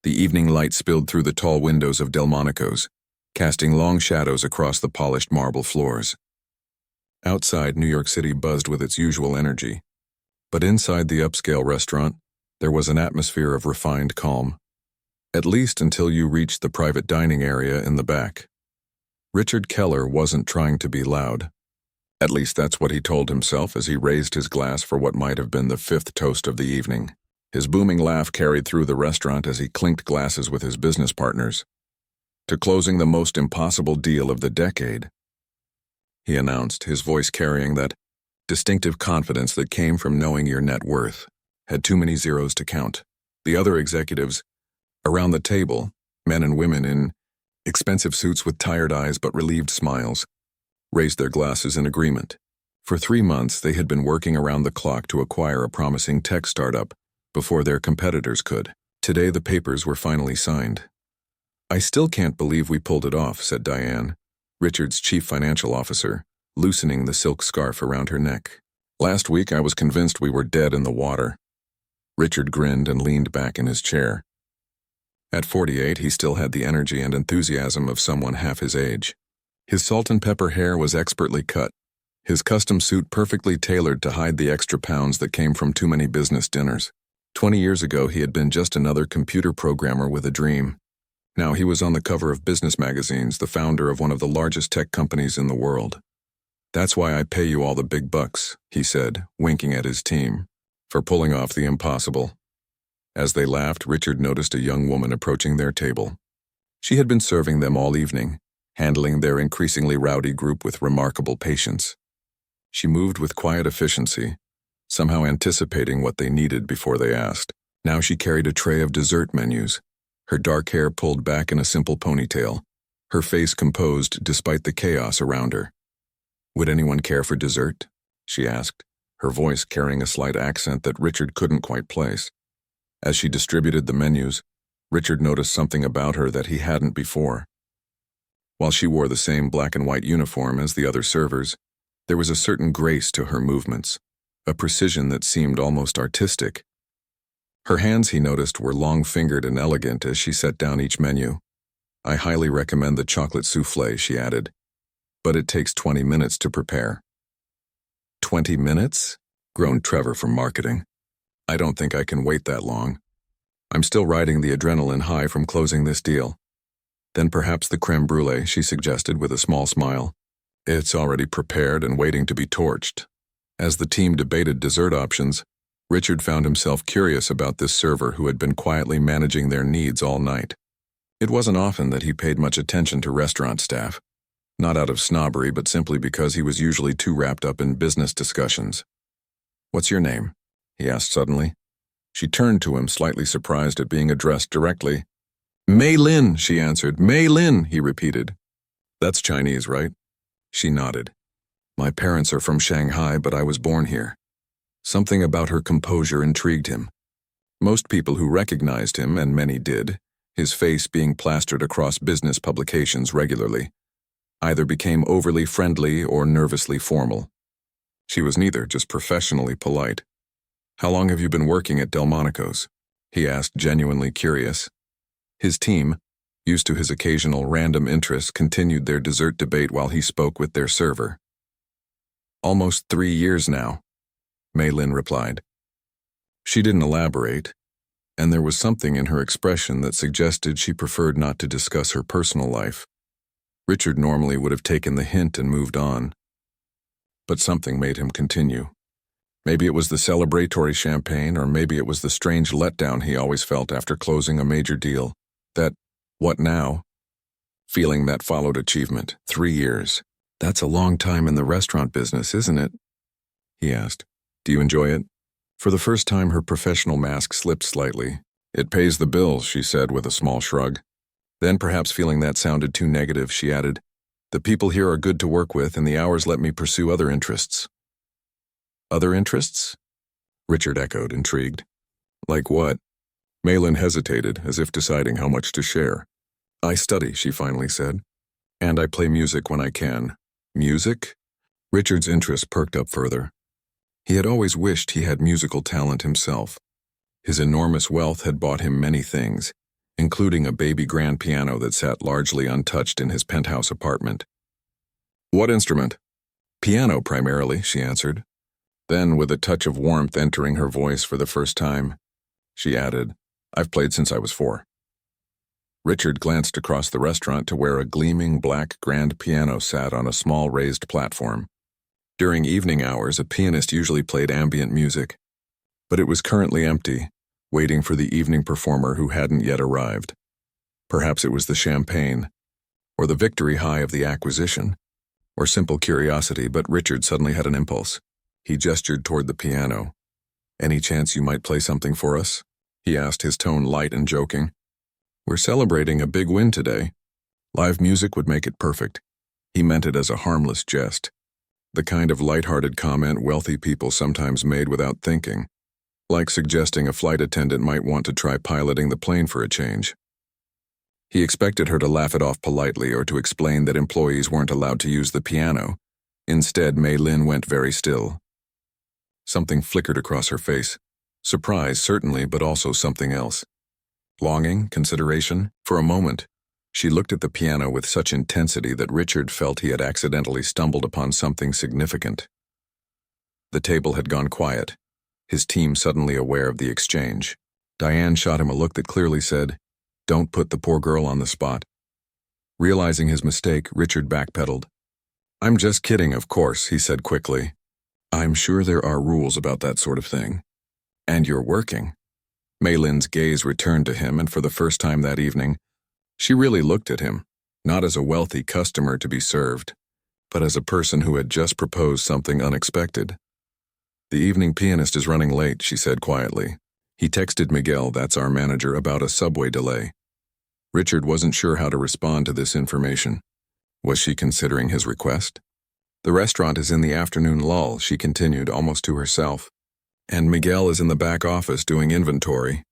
The evening light spilled through the tall windows of Delmonico's, casting long shadows across the polished marble floors. Outside, New York City buzzed with its usual energy, but inside the upscale restaurant, there was an atmosphere of refined calm, at least until you reached the private dining area in the back. Richard Keller wasn't trying to be loud. At least that's what he told himself as he raised his glass for what might have been the fifth toast of the evening. His booming laugh carried through the restaurant as he clinked glasses with his business partners. "To closing the most impossible deal of the decade," he announced, his voice carrying that distinctive confidence that came from knowing your net worth had too many zeros to count. The other executives around the table, men and women in expensive suits with tired eyes but relieved smiles, raised their glasses in agreement. For 3 months, they had been working around the clock to acquire a promising tech startup before their competitors could. Today, the papers were finally signed. "I still can't believe we pulled it off," said Diane, Richard's chief financial officer, loosening the silk scarf around her neck. "Last week, I was convinced we were dead in the water." Richard grinned and leaned back in his chair. At 48, he still had the energy and enthusiasm of someone half his age. His salt and pepper hair was expertly cut, his custom suit perfectly tailored to hide the extra pounds that came from too many business dinners. 20 years ago, he had been just another computer programmer with a dream. Now he was on the cover of business magazines, the founder of one of the largest tech companies in the world. "That's why I pay you all the big bucks," he said, winking at his team, "for pulling off the impossible." As they laughed, Richard noticed a young woman approaching their table. She had been serving them all evening, handling their increasingly rowdy group with remarkable patience. She moved with quiet efficiency, somehow anticipating what they needed before they asked. Now she carried a tray of dessert menus, her dark hair pulled back in a simple ponytail, her face composed despite the chaos around her. "Would anyone care for dessert?" she asked, her voice carrying a slight accent that Richard couldn't quite place. As she distributed the menus, Richard noticed something about her that he hadn't before. While she wore the same black and white uniform as the other servers, there was a certain grace to her movements, a precision that seemed almost artistic. Her hands, he noticed, were long-fingered and elegant as she set down each menu. "I highly recommend the chocolate soufflé," she added, "but it takes 20 minutes to prepare." "20 minutes?" groaned Trevor from marketing. "I don't think I can wait that long. I'm still riding the adrenaline high from closing this deal." "Then perhaps the creme brulee," she suggested with a small smile. "It's already prepared and waiting to be torched." As the team debated dessert options, Richard found himself curious about this server who had been quietly managing their needs all night. It wasn't often that he paid much attention to restaurant staff, not out of snobbery but simply because he was usually too wrapped up in business discussions. "What's your name?" he asked suddenly. She turned to him, slightly surprised at being addressed directly. "Mei Lin," she answered. "Mei Lin," he repeated. "That's Chinese, right?" She nodded. "My parents are from Shanghai, but I was born here." Something about her composure intrigued him. Most people who recognized him, and many did, his face being plastered across business publications regularly, either became overly friendly or nervously formal. She was neither, just professionally polite. "How long have you been working at Delmonico's?" he asked, genuinely curious. His team, used to his occasional random interests, continued their dessert debate while he spoke with their server. "Almost 3 years now," Mei Lin replied. She didn't elaborate, and there was something in her expression that suggested she preferred not to discuss her personal life. Richard normally would have taken the hint and moved on, but something made him continue. Maybe it was the celebratory champagne, or maybe it was the strange letdown he always felt after closing a major deal. That, "what now?" feeling that followed achievement. 3 years. "That's a long time in the restaurant business, isn't it?" he asked. "Do you enjoy it?" For the first time, her professional mask slipped slightly. "It pays the bills," she said with a small shrug. Then, perhaps feeling that sounded too negative, she added, "The people here are good to work with, and the hours let me pursue other interests." "Other interests?" Richard echoed, intrigued. "Like what?" Mei Lin hesitated, as if deciding how much to share. "I study," she finally said, "and I play music when I can." "Music?" Richard's interest perked up further. He had always wished he had musical talent himself. His enormous wealth had bought him many things, including a baby grand piano that sat largely untouched in his penthouse apartment. "What instrument?" "Piano, primarily," she answered. Then, with a touch of warmth entering her voice for the first time, she added, "I've played since I was 4. Richard glanced across the restaurant to where a gleaming black grand piano sat on a small raised platform. During evening hours, a pianist usually played ambient music, but it was currently empty, waiting for the evening performer who hadn't yet arrived. Perhaps it was the champagne, or the victory high of the acquisition, or simple curiosity, but Richard suddenly had an impulse. He gestured toward the piano. "Any chance you might play something for us?" he asked, his tone light and joking. "We're celebrating a big win today. Live music would make it perfect." He meant it as a harmless jest, the kind of light-hearted comment wealthy people sometimes made without thinking, like suggesting a flight attendant might want to try piloting the plane for a change. He expected her to laugh it off politely or to explain that employees weren't allowed to use the piano. Instead, Mei Lin went very still. Something flickered across her face. Surprise, certainly, but also something else. Longing, consideration. For a moment, she looked at the piano with such intensity that Richard felt he had accidentally stumbled upon something significant. The table had gone quiet, his team suddenly aware of the exchange. Diane shot him a look that clearly said, "Don't put the poor girl on the spot." Realizing his mistake, Richard backpedaled. "I'm just kidding, of course," he said quickly. "I'm sure there are rules about that sort of thing. And you're working." Mei Lin's gaze returned to him, and for the first time that evening, she really looked at him, not as a wealthy customer to be served, but as a person who had just proposed something unexpected. "The evening pianist is running late," she said quietly. "He texted Miguel, that's our manager, about a subway delay." Richard wasn't sure how to respond to this information. Was she considering his request? "The restaurant is in the afternoon lull," she continued, almost to herself. "And Miguel is in the back office doing inventory."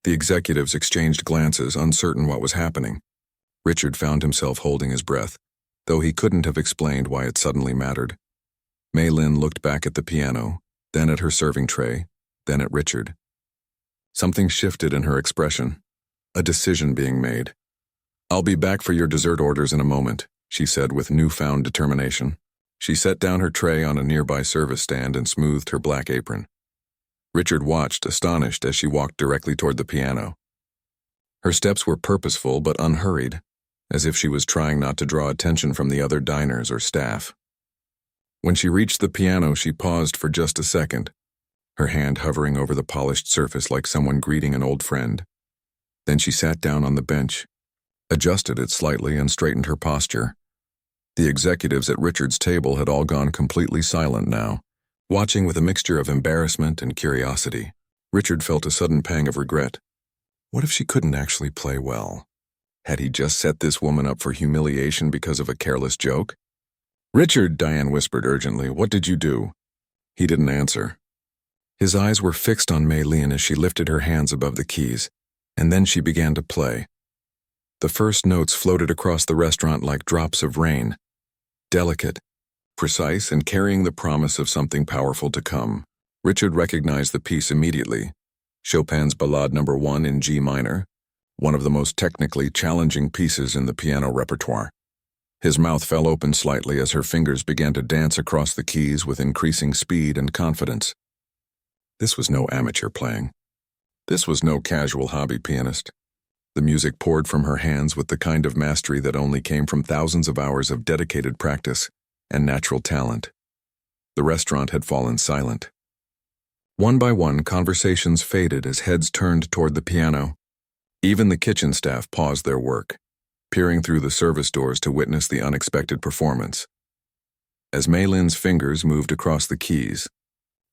The executives exchanged glances, uncertain what was happening. Richard found himself holding his breath, though he couldn't have explained why it suddenly mattered. Mei Lin looked back at the piano, then at her serving tray, then at Richard. Something shifted in her expression, a decision being made. "I'll be back for your dessert orders in a moment," she said with newfound determination. She set down her tray on a nearby service stand and smoothed her black apron. Richard watched, astonished, as she walked directly toward the piano. Her steps were purposeful but unhurried, as if she was trying not to draw attention from the other diners or staff. When she reached the piano, she paused for just a second, her hand hovering over the polished surface like someone greeting an old friend. Then she sat down on the bench, adjusted it slightly, and straightened her posture. The executives at Richard's table had all gone completely silent now, watching with a mixture of embarrassment and curiosity. Richard felt a sudden pang of regret. What if she couldn't actually play well? Had he just set this woman up for humiliation because of a careless joke? "Richard," Diane whispered urgently, "what did you do?" He didn't answer. His eyes were fixed on Mei Lin as she lifted her hands above the keys, and then she began to play. The first notes floated across the restaurant like drops of rain, delicate, precise, and carrying the promise of something powerful to come. Richard recognized the piece immediately. Chopin's Ballade No. 1 in G minor, one of the most technically challenging pieces in the piano repertoire. His mouth fell open slightly as her fingers began to dance across the keys with increasing speed and confidence. This was no amateur playing. This was no casual hobby pianist. The music poured from her hands with the kind of mastery that only came from thousands of hours of dedicated practice and natural talent. The restaurant had fallen silent. One by one, conversations faded as heads turned toward the piano. Even the kitchen staff paused their work, peering through the service doors to witness the unexpected performance. As Mei Lin's fingers moved across the keys,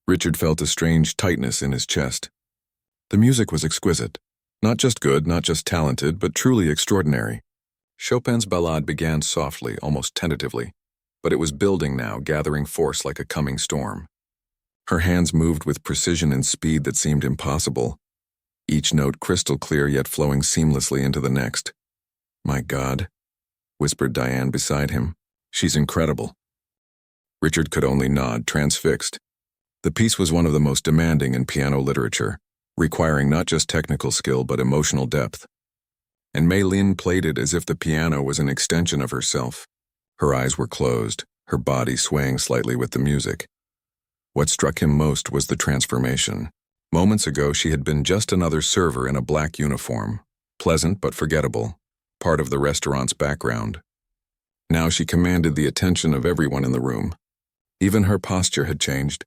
Richard felt a strange tightness in his chest. The music was exquisite. Not just good, not just talented, but truly extraordinary. Chopin's Ballade began softly, almost tentatively, but it was building now, gathering force like a coming storm. Her hands moved with precision and speed that seemed impossible, each note crystal clear yet flowing seamlessly into the next. "My God," whispered Diane beside him. "She's incredible." Richard could only nod, transfixed. The piece was one of the most demanding in piano literature, requiring not just technical skill but emotional depth. and Mei Lin played it as if the piano was an extension of herself. Her eyes were closed, her body swaying slightly with the music. What struck him most was the transformation. Moments ago, she had been just another server in a black uniform, pleasant but forgettable, part of the restaurant's background. Now she commanded the attention of everyone in the room. Even her posture had changed.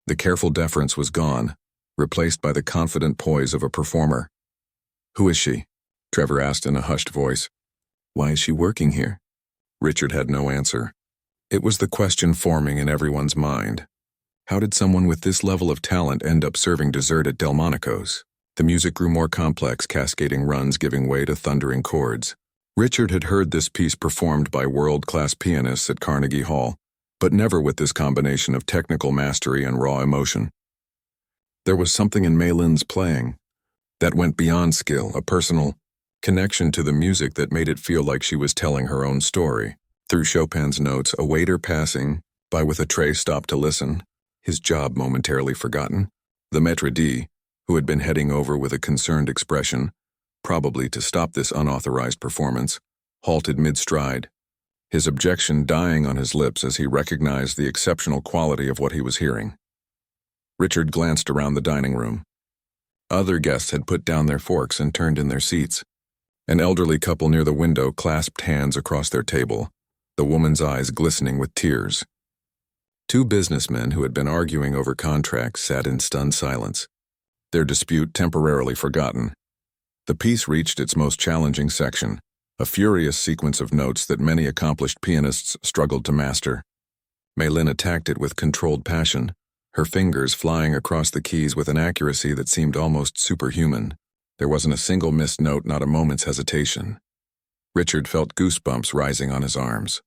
The careful deference was gone, replaced by the confident poise of a performer. "Who is she?" Trevor asked in a hushed voice. "Why is she working here?" Richard had no answer. It was the question forming in everyone's mind. How did someone with this level of talent end up serving dessert at Delmonico's? The music grew more complex, cascading runs giving way to thundering chords. Richard had heard this piece performed by world-class pianists at Carnegie Hall, but never with this combination of technical mastery and raw emotion. There was something in Mei Lin's playing that went beyond skill, a personal connection to the music that made it feel like she was telling her own story. Through Chopin's notes, a waiter passing by with a tray stopped to listen, his job momentarily forgotten. The maître d', who had been heading over with a concerned expression, probably to stop this unauthorized performance, halted mid-stride, his objection dying on his lips as he recognized the exceptional quality of what he was hearing. Richard glanced around the dining room. Other guests had put down their forks and turned in their seats. An elderly couple near the window clasped hands across their table, the woman's eyes glistening with tears. Two businessmen who had been arguing over contracts sat in stunned silence, their dispute temporarily forgotten. The piece reached its most challenging section, a furious sequence of notes that many accomplished pianists struggled to master. Mei Lin attacked it with controlled passion, her fingers flying across the keys with an accuracy that seemed almost superhuman. There wasn't a single missed note, not a moment's hesitation. Richard felt goosebumps rising on his arms.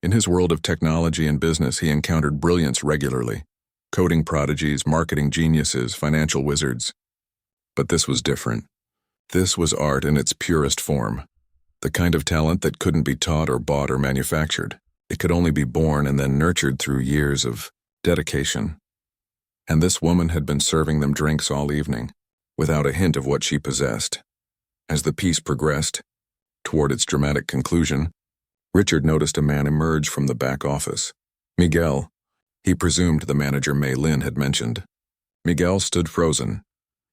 In his world of technology and business, he encountered brilliance regularly. Coding prodigies, marketing geniuses, financial wizards. But this was different. This was art in its purest form. The kind of talent that couldn't be taught or bought or manufactured. It could only be born and then nurtured through years of dedication. And this woman had been serving them drinks all evening, without a hint of what she possessed. As the piece progressed, toward its dramatic conclusion, Richard noticed a man emerge from the back office. Miguel, he presumed the manager Mei Lin had mentioned. Miguel stood frozen,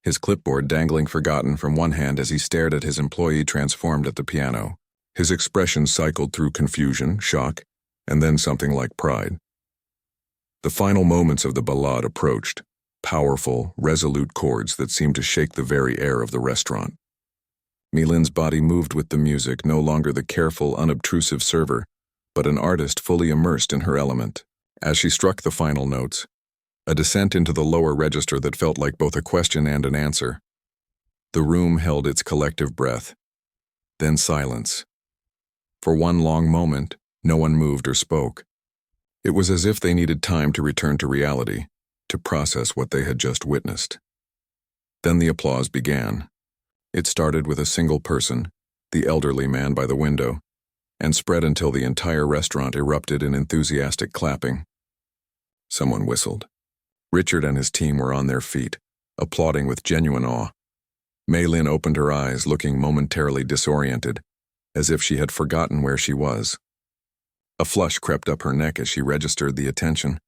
his clipboard dangling forgotten from one hand as he stared at his employee transformed at the piano. His expression cycled through confusion, shock, and then something like pride. The final moments of the ballade approached, powerful, resolute chords that seemed to shake the very air of the restaurant. Mei Lin's body moved with the music, no longer the careful, unobtrusive server, but an artist fully immersed in her element. As she struck the final notes, a descent into the lower register that felt like both a question and an answer. The room held its collective breath. Then silence. For one long moment, no one moved or spoke. It was as if they needed time to return to reality, to process what they had just witnessed. Then the applause began. It started with a single person, the elderly man by the window, and spread until the entire restaurant erupted in enthusiastic clapping. Someone whistled. Richard and his team were on their feet, applauding with genuine awe. Mei Lin opened her eyes, looking momentarily disoriented, as if she had forgotten where she was. A flush crept up her neck as she registered the attention.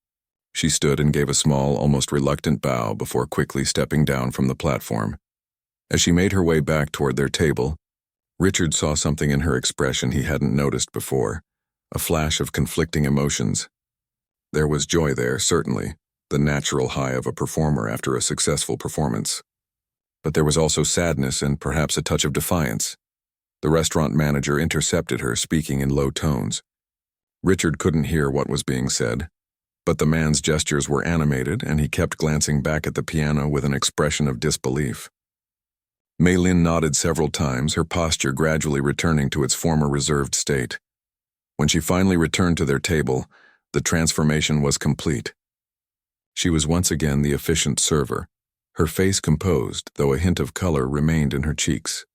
She stood and gave a small, almost reluctant bow before quickly stepping down from the platform. As she made her way back toward their table, Richard saw something in her expression he hadn't noticed before, a flash of conflicting emotions. There was joy there, certainly, the natural high of a performer after a successful performance. But there was also sadness and perhaps a touch of defiance. The restaurant manager intercepted her, speaking in low tones. Richard couldn't hear what was being said, but the man's gestures were animated and he kept glancing back at the piano with an expression of disbelief. Mei Lin nodded several times, her posture gradually returning to its former reserved state. When she finally returned to their table, the transformation was complete. She was once again the efficient server, her face composed, though a hint of color remained in her cheeks.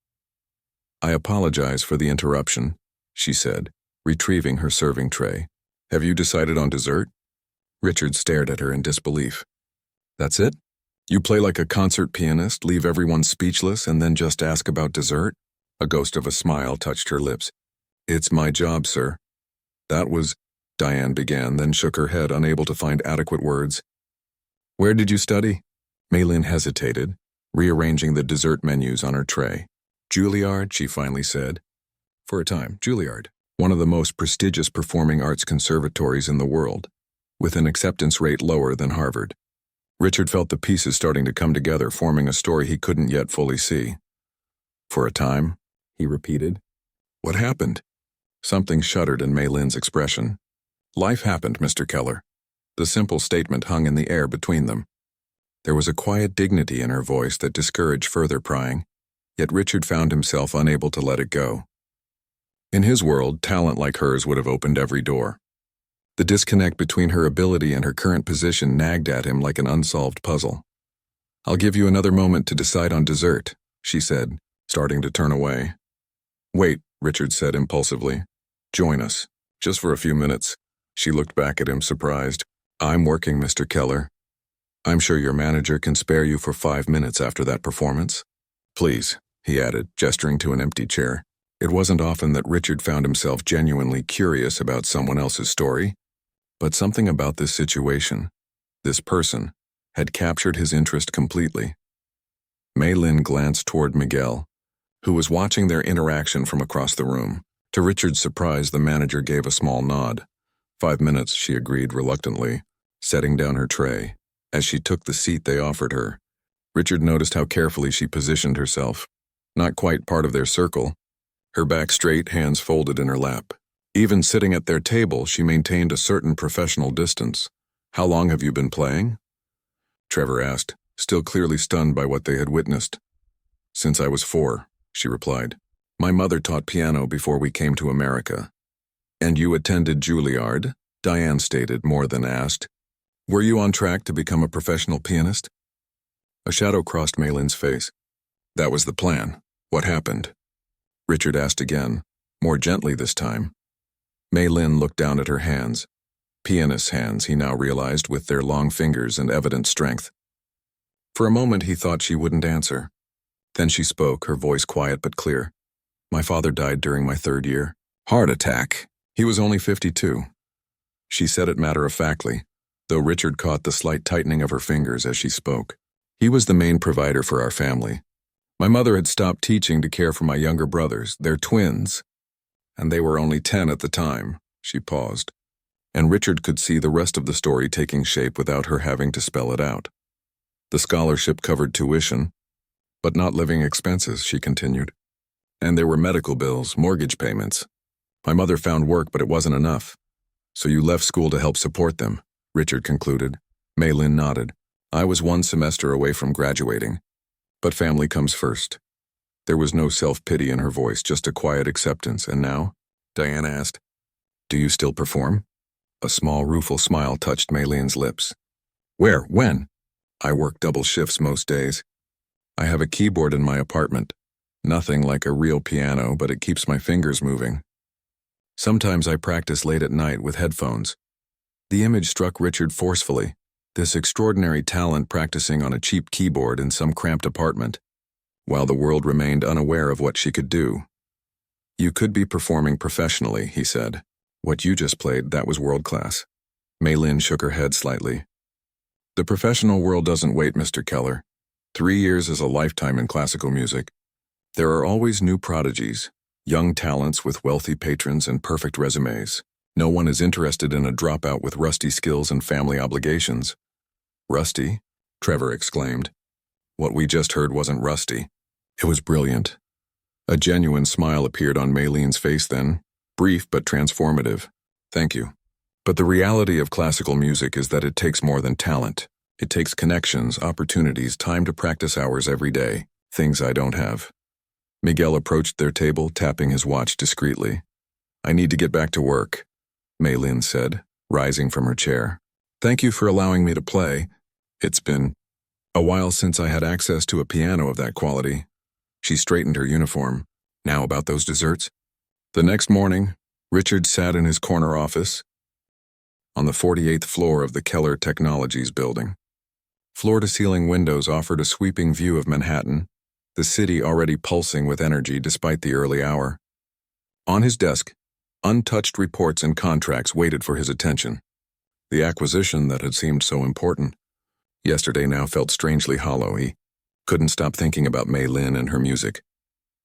"I apologize for the interruption," she said, retrieving her serving tray. "Have you decided on dessert?" Richard stared at her in disbelief. "That's it? You play like a concert pianist, leave everyone speechless, and then just ask about dessert?" A ghost of a smile touched her lips. "It's my job, sir." "That was," Diane began, then shook her head, unable to find adequate words. "Where did you study?" Maylin hesitated, rearranging the dessert menus on her tray. "Juilliard," she finally said. "For a time, Juilliard, one of the most prestigious performing arts conservatories in the world, with an acceptance rate lower than Harvard." Richard felt the pieces starting to come together, forming a story he couldn't yet fully see. "For a time," he repeated. "What happened?" Something shuddered in Maylin's expression. "Life happened, Mr. Keller." The simple statement hung in the air between them. There was a quiet dignity in her voice that discouraged further prying, yet Richard found himself unable to let it go. In his world, talent like hers would have opened every door. The disconnect between her ability and her current position nagged at him like an unsolved puzzle. "I'll give you another moment to decide on dessert," she said, starting to turn away. "Wait," Richard said impulsively. "Join us, just for a few minutes." She looked back at him, surprised. "I'm working, Mr. Keller. I'm sure your manager can spare you for 5 minutes after that performance." "Please," he added, gesturing to an empty chair. It wasn't often that Richard found himself genuinely curious about someone else's story, but something about this situation, this person, had captured his interest completely. Maylin glanced toward Miguel, who was watching their interaction from across the room. To Richard's surprise, the manager gave a small nod. 5 minutes, she agreed reluctantly, setting down her tray. As she took the seat they offered her, Richard noticed how carefully she positioned herself. Not quite part of their circle, her back straight, hands folded in her lap. Even sitting at their table, she maintained a certain professional distance. "How long have you been playing?" Trevor asked, still clearly stunned by what they had witnessed. "Since I was 4, she replied. "My mother taught piano before we came to America." "And you attended Juilliard?" Diane stated, more than asked. "Were you on track to become a professional pianist?" A shadow crossed Maylin's face. "That was the plan. What happened?" Richard asked again, more gently this time. Maylin looked down at her hands. Pianist's hands, he now realized, with their long fingers and evident strength. For a moment he thought she wouldn't answer. Then she spoke, her voice quiet but clear. "My father died during my 3rd year. Heart attack. He was only 52. She said it matter-of-factly, though Richard caught the slight tightening of her fingers as she spoke. "He was the main provider for our family. My mother had stopped teaching to care for my younger brothers. They're twins, and they were only 10 at the time." She paused, and Richard could see the rest of the story taking shape without her having to spell it out. "The scholarship covered tuition, but not living expenses," she continued. "And there were medical bills, mortgage payments. My mother found work, but it wasn't enough. So you left school to help support them," Richard concluded. Maylin nodded. "I was 1 semester away from graduating. But family comes first." There was no self-pity in her voice, just a quiet acceptance. "And now?" Diane asked. "Do you still perform?" A small, rueful smile touched Maylin's lips. "Where? When?" "I work double shifts most days. I have a keyboard in my apartment. Nothing like a real piano, but it keeps my fingers moving. Sometimes I practice late at night with headphones." The image struck Richard forcefully, this extraordinary talent practicing on a cheap keyboard in some cramped apartment, while the world remained unaware of what she could do. "You could be performing professionally," he said. "What you just played, that was world-class." Maylin shook her head slightly. "The professional world doesn't wait, Mr. Keller. 3 years is a lifetime in classical music. There are always new prodigies, young talents with wealthy patrons and perfect resumes. No one is interested in a dropout with rusty skills and family obligations." "Rusty?" Trevor exclaimed. "What we just heard wasn't rusty. It was brilliant." A genuine smile appeared on Maylin's face then, brief but transformative. "Thank you. But the reality of classical music is that it takes more than talent. It takes connections, opportunities, time to practice hours every day, things I don't have." Miguel approached their table, tapping his watch discreetly. "I need to get back to work," Maylin said, rising from her chair. "Thank you for allowing me to play. It's been a while since I had access to a piano of that quality." She straightened her uniform. "Now about those desserts?" The next morning, Richard sat in his corner office on the 48th floor of the Keller Technologies building. Floor-to-ceiling windows offered a sweeping view of Manhattan, the city already pulsing with energy despite the early hour. On his desk, untouched reports and contracts waited for his attention. The acquisition that had seemed so important yesterday now felt strangely hollow. He couldn't stop thinking about Mei Lin and her music.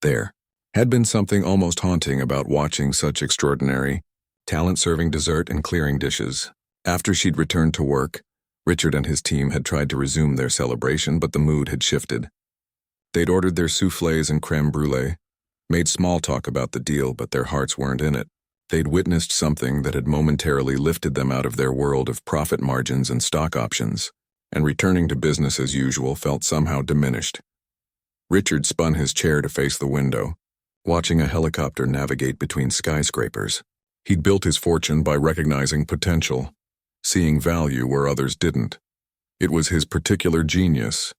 There had been something almost haunting about watching such extraordinary talent serving dessert and clearing dishes. After she'd returned to work, Richard and his team had tried to resume their celebration, but the mood had shifted. They'd ordered their soufflés and crème brûlée, made small talk about the deal, but their hearts weren't in it. They'd witnessed something that had momentarily lifted them out of their world of profit margins and stock options, and returning to business as usual felt somehow diminished. Richard spun his chair to face the window, watching a helicopter navigate between skyscrapers. He'd built his fortune by recognizing potential, seeing value where others didn't. It was his particular genius,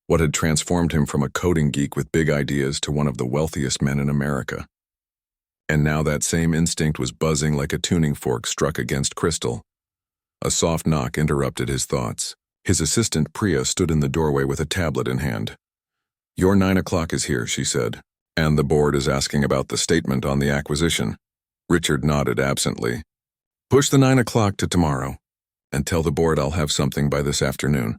what had transformed him from a coding geek with big ideas to one of the wealthiest men in America. And now that same instinct was buzzing like a tuning fork struck against crystal. A soft knock interrupted his thoughts. His assistant Priya stood in the doorway with a tablet in hand. "Your 9 o'clock is here," she said, "and the board is asking about the statement on the acquisition." Richard nodded absently. "Push the 9 o'clock to tomorrow, and tell the board I'll have something by this afternoon."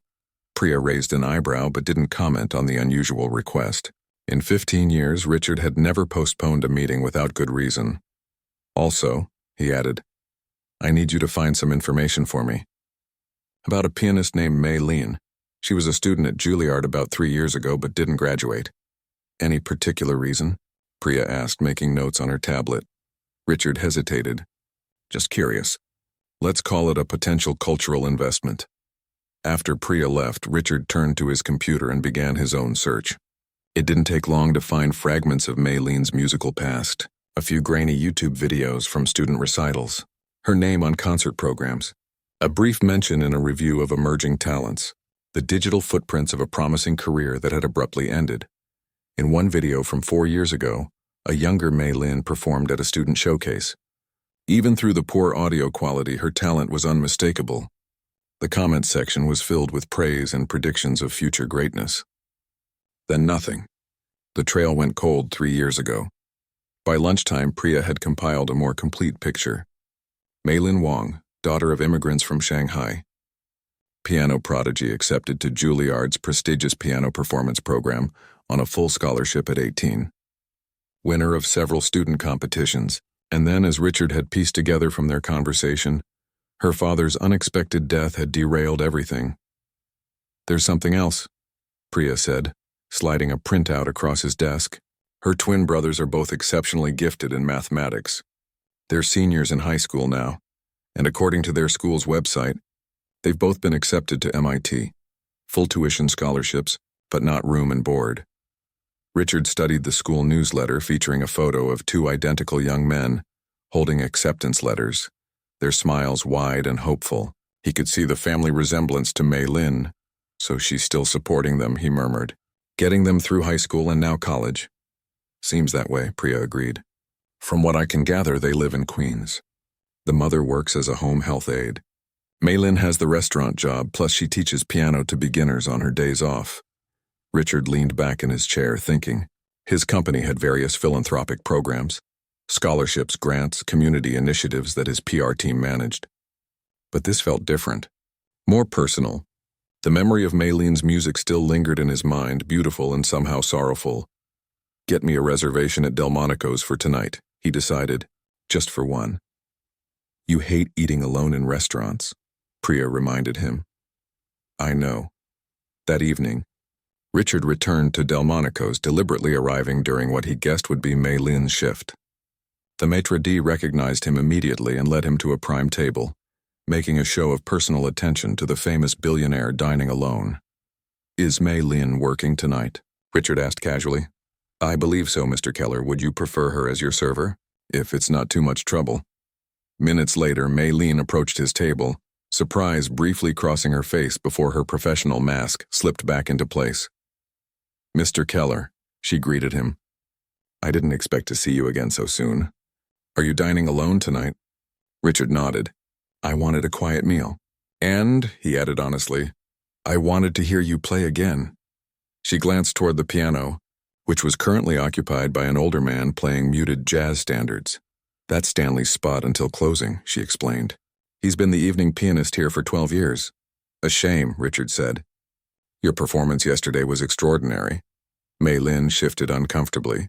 Priya raised an eyebrow but didn't comment on the unusual request. In 15 years, Richard had never postponed a meeting without good reason. "Also," he added, "I need you to find some information for me. About a pianist named Mei Lin. She was a student at Juilliard about 3 years ago but didn't graduate." "Any particular reason?" Priya asked, making notes on her tablet. Richard hesitated. "Just curious. Let's call it a potential cultural investment." After Priya left, Richard turned to his computer and began his own search. It didn't take long to find fragments of Mei Lin's musical past, a few grainy YouTube videos from student recitals, her name on concert programs, a brief mention in a review of emerging talents, the digital footprints of a promising career that had abruptly ended. In one video from 4 years ago, a younger Mei Lin performed at a student showcase. Even through the poor audio quality, her talent was unmistakable. The comment section was filled with praise and predictions of future greatness. Then nothing. The trail went cold 3 years ago. By lunchtime, Priya had compiled a more complete picture. Mei Lin Wang, daughter of immigrants from Shanghai. Piano prodigy accepted to Juilliard's prestigious piano performance program on a full scholarship at 18. Winner of several student competitions, and then, as Richard had pieced together from their conversation, her father's unexpected death had derailed everything. "There's something else," Priya said, sliding a printout across his desk. "Her twin brothers are both exceptionally gifted in mathematics. They're seniors in high school now, and according to their school's website, they've both been accepted to MIT. Full tuition scholarships, but not room and board." Richard studied the school newsletter featuring a photo of 2 identical young men holding acceptance letters, their smiles wide and hopeful. He could see the family resemblance to Mei Lin. "So she's still supporting them," he murmured. "Getting them through high school and now college." "Seems that way," Priya agreed. "From what I can gather, they live in Queens. The mother works as a home health aide. Mei Lin has the restaurant job, plus she teaches piano to beginners on her days off." Richard leaned back in his chair, thinking. His company had various philanthropic programs, scholarships, grants, community initiatives that his PR team managed. But this felt different, more personal. The memory of Mei Lin's music still lingered in his mind, beautiful and somehow sorrowful. "Get me a reservation at Delmonico's for tonight," he decided, "just for one." "You hate eating alone in restaurants," Priya reminded him. "I know." That evening, Richard returned to Delmonico's, deliberately arriving during what he guessed would be Mei Lin's shift. The maitre d' recognized him immediately and led him to a prime table, making a show of personal attention to the famous billionaire dining alone. "Is Mei Lin working tonight?" Richard asked casually. "I believe so, Mr. Keller. Would you prefer her as your server, if it's not too much trouble?" Minutes later, Mei Lin approached his table, surprise briefly crossing her face before her professional mask slipped back into place. "Mr. Keller," she greeted him. "I didn't expect to see you again so soon. Are you dining alone tonight?" Richard nodded. "I wanted a quiet meal. And," he added honestly, "I wanted to hear you play again." She glanced toward the piano, which was currently occupied by an older man playing muted jazz standards. That's Stanley's spot until closing, she explained. He's been the evening pianist here for 12 years. A shame, Richard said. Your performance yesterday was extraordinary. Mei Lin shifted uncomfortably.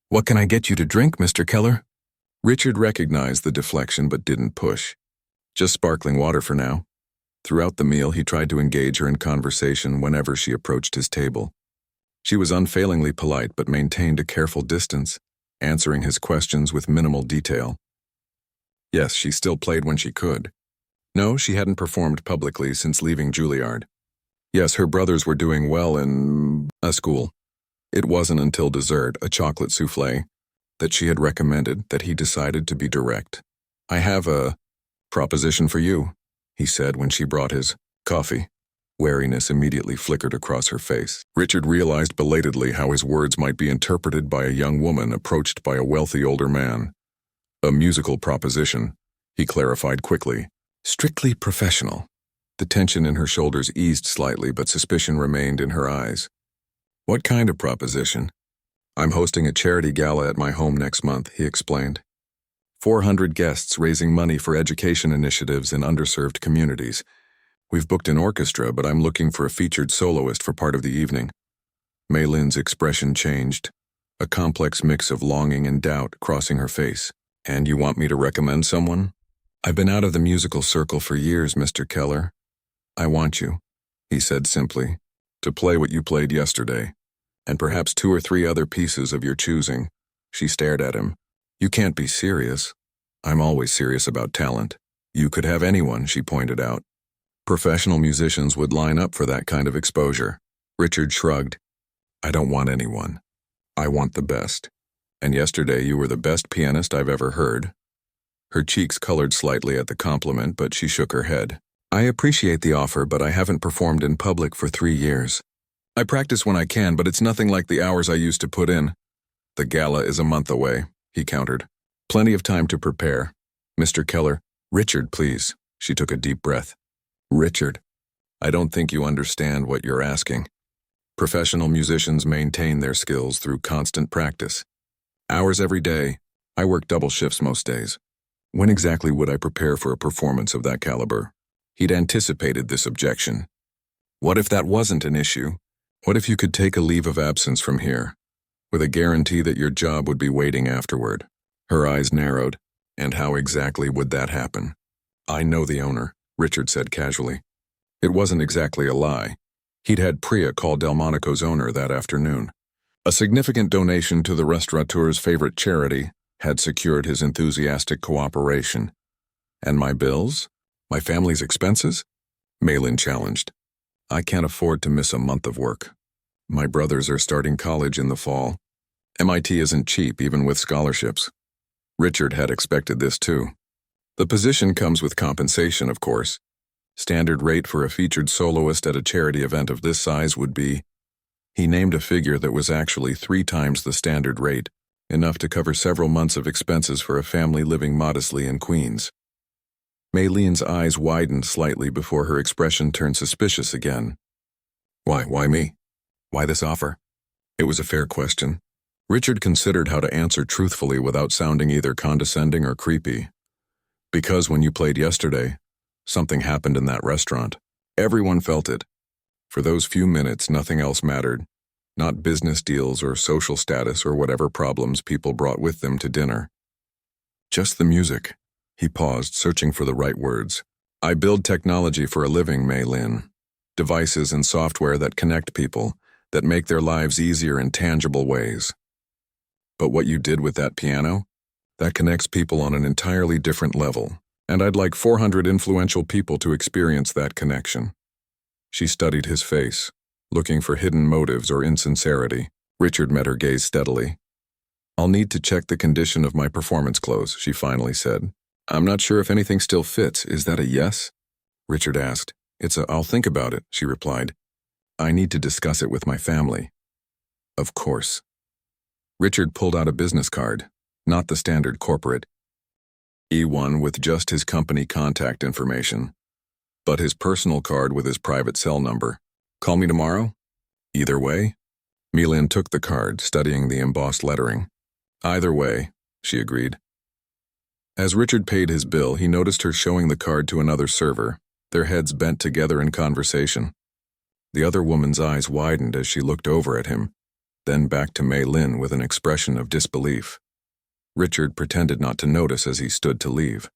What can I get you to drink, Mr. Keller? Richard recognized the deflection but didn't push. Just sparkling water for now. Throughout the meal, he tried to engage her in conversation whenever she approached his table. She was unfailingly polite but maintained a careful distance, answering his questions with minimal detail. Yes, she still played when she could. No, she hadn't performed publicly since leaving Juilliard. Yes, her brothers were doing well in a school. It wasn't until dessert, a chocolate soufflé, that she had recommended that he decided to be direct. I have a proposition for you, he said when she brought his coffee. Wariness immediately flickered across her face. Richard realized belatedly how his words might be interpreted by a young woman approached by a wealthy older man. A musical proposition, he clarified quickly. Strictly professional. The tension in her shoulders eased slightly, but suspicion remained in her eyes. What kind of proposition? I'm hosting a charity gala at my home next month, he explained. 400 guests raising money for education initiatives in underserved communities. We've booked an orchestra, but I'm looking for a featured soloist for part of the evening. Mei Lin's expression changed, a complex mix of longing and doubt crossing her face. And you want me to recommend someone? I've been out of the musical circle for years, Mr. Keller. I want you, he said simply, to play what you played yesterday, and perhaps 2 or 3 other pieces of your choosing. She stared at him. You can't be serious. I'm always serious about talent. You could have anyone, she pointed out. Professional musicians would line up for that kind of exposure. Richard shrugged. I don't want anyone. I want the best. And yesterday you were the best pianist I've ever heard. Her cheeks colored slightly at the compliment, but she shook her head. I appreciate the offer, but I haven't performed in public for 3 years. I practice when I can, but it's nothing like the hours I used to put in. The gala is a month away, he countered. Plenty of time to prepare. Mr. Keller, Richard, please. She took a deep breath. Richard, I don't think you understand what you're asking. Professional musicians maintain their skills through constant practice. Hours every day. I work double shifts most days. When exactly would I prepare for a performance of that caliber? He'd anticipated this objection. What if that wasn't an issue? What if you could take a leave of absence from here, with a guarantee that your job would be waiting afterward? Her eyes narrowed. And how exactly would that happen? I know the owner, Richard said casually. It wasn't exactly a lie. He'd had Priya call Delmonico's owner that afternoon. A significant donation to the restaurateur's favorite charity had secured his enthusiastic cooperation. And my bills? My family's expenses? Mei Lin challenged. I can't afford to miss a month of work. My brothers are starting college in the fall. MIT isn't cheap, even with scholarships. Richard had expected this too. The position comes with compensation, of course. Standard rate for a featured soloist at a charity event of this size would be... He named a figure that was actually 3 times the standard rate, enough to cover several months of expenses for a family living modestly in Queens. Mei Lin's eyes widened slightly before her expression turned suspicious again. Why me? Why this offer? It was a fair question. Richard considered how to answer truthfully without sounding either condescending or creepy. Because when you played yesterday, something happened in that restaurant. Everyone felt it. For those few minutes, nothing else mattered. Not business deals or social status or whatever problems people brought with them to dinner. Just the music. He paused, searching for the right words. I build technology for a living, Mei Lin. Devices and software that connect people, that make their lives easier in tangible ways. But what you did with that piano? That connects people on an entirely different level, and I'd like 400 influential people to experience that connection. She studied his face, looking for hidden motives or insincerity. Richard met her gaze steadily. I'll need to check the condition of my performance clothes, she finally said. I'm not sure if anything still fits. Is that a yes? Richard asked. It's a I'll think about it, she replied. I need to discuss it with my family. Of course. Richard pulled out a business card, not the standard corporate E1 with just his company contact information, but his personal card with his private cell number. Call me tomorrow? Either way, Mei-Lin took the card, studying the embossed lettering. Either way, she agreed. As Richard paid his bill, he noticed her showing the card to another server, their heads bent together in conversation. The other woman's eyes widened as she looked over at him, then back to Mei-Lin with an expression of disbelief. Richard pretended not to notice as he stood to leave.